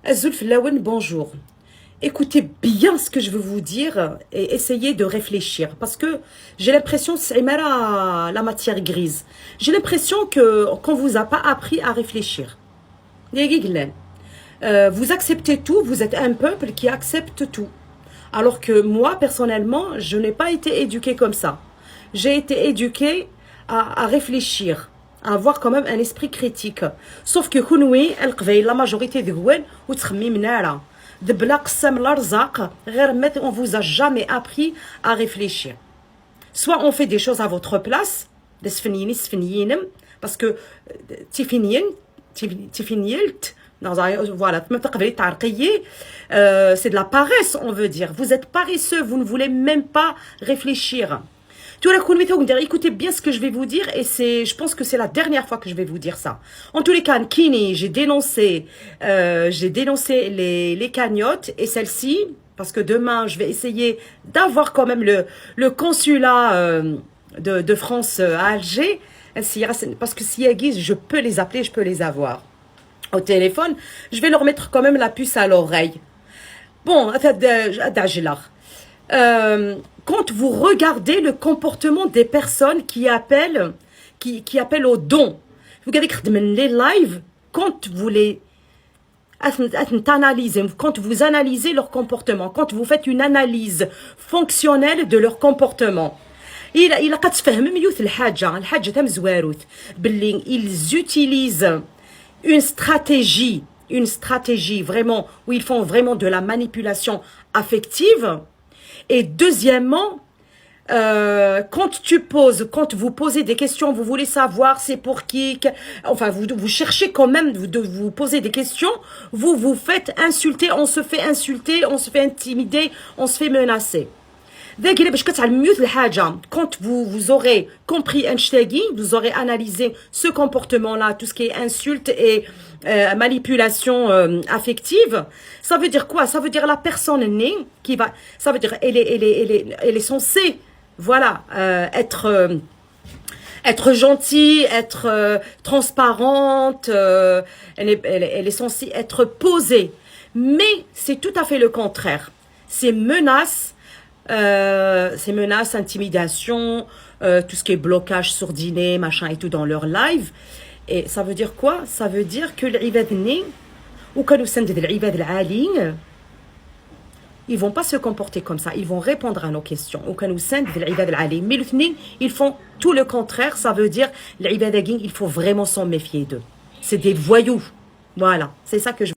Azul Flawen, bonjour. Écoutez bien ce que je veux vous dire et essayez de réfléchir. Parce que j'ai l'impression que c'est la matière grise. J'ai l'impression qu'on ne vous a pas appris à réfléchir. Vous acceptez tout, vous êtes un peuple qui accepte tout. Alors que moi, personnellement, je n'ai pas été éduquée comme ça. J'ai été éduquée à réfléchir, à avoir quand même un esprit critique. Sauf que la majorité des gens on vous a jamais appris à réfléchir. Soit on fait des choses à votre place, parce que voilà, c'est de la paresse, on veut dire. Vous êtes paresseux, vous ne voulez même pas réfléchir. Écoutez bien ce que je vais vous dire et je pense que c'est la dernière fois que je vais vous dire ça. En tous les cas, Kini, j'ai dénoncé les cagnottes et celle-ci, parce que demain, je vais essayer d'avoir quand même le consulat de France à Alger. Parce que si elles guisent, je peux les appeler, je peux les avoir au téléphone. Je vais leur mettre quand même la puce à l'oreille. Bon, quand vous regardez le comportement des personnes qui appellent aux dons, vous regardez les lives, quand vous analysez leur comportement, quand vous faites une analyse fonctionnelle de leur comportement, ils utilisent une stratégie vraiment, où ils font vraiment de la manipulation affective. Et deuxièmement, quand vous posez des questions, vous voulez savoir c'est pour qui, enfin vous cherchez quand même de vous poser des questions, vous vous faites insulter, on se fait intimider, on se fait menacer. Quand vous aurez compris Einstein, vous aurez analysé ce comportement-là, tout ce qui est insulte et manipulation affective, ça veut dire quoi? Ça veut dire la personne née qui va, ça veut dire elle est censée, voilà, être gentille, être transparente, elle est censée être posée, mais c'est tout à fait le contraire. Ces menaces, intimidation, tout ce qui est blocage, sourdiné, machin et tout dans leur live. Et ça veut dire quoi? Ça veut dire que ils vont pas se comporter comme ça, ils vont répondre à nos questions. Mais ils font tout le contraire, ça veut dire il faut vraiment s'en méfier d'eux. C'est des voyous. Voilà, c'est ça que je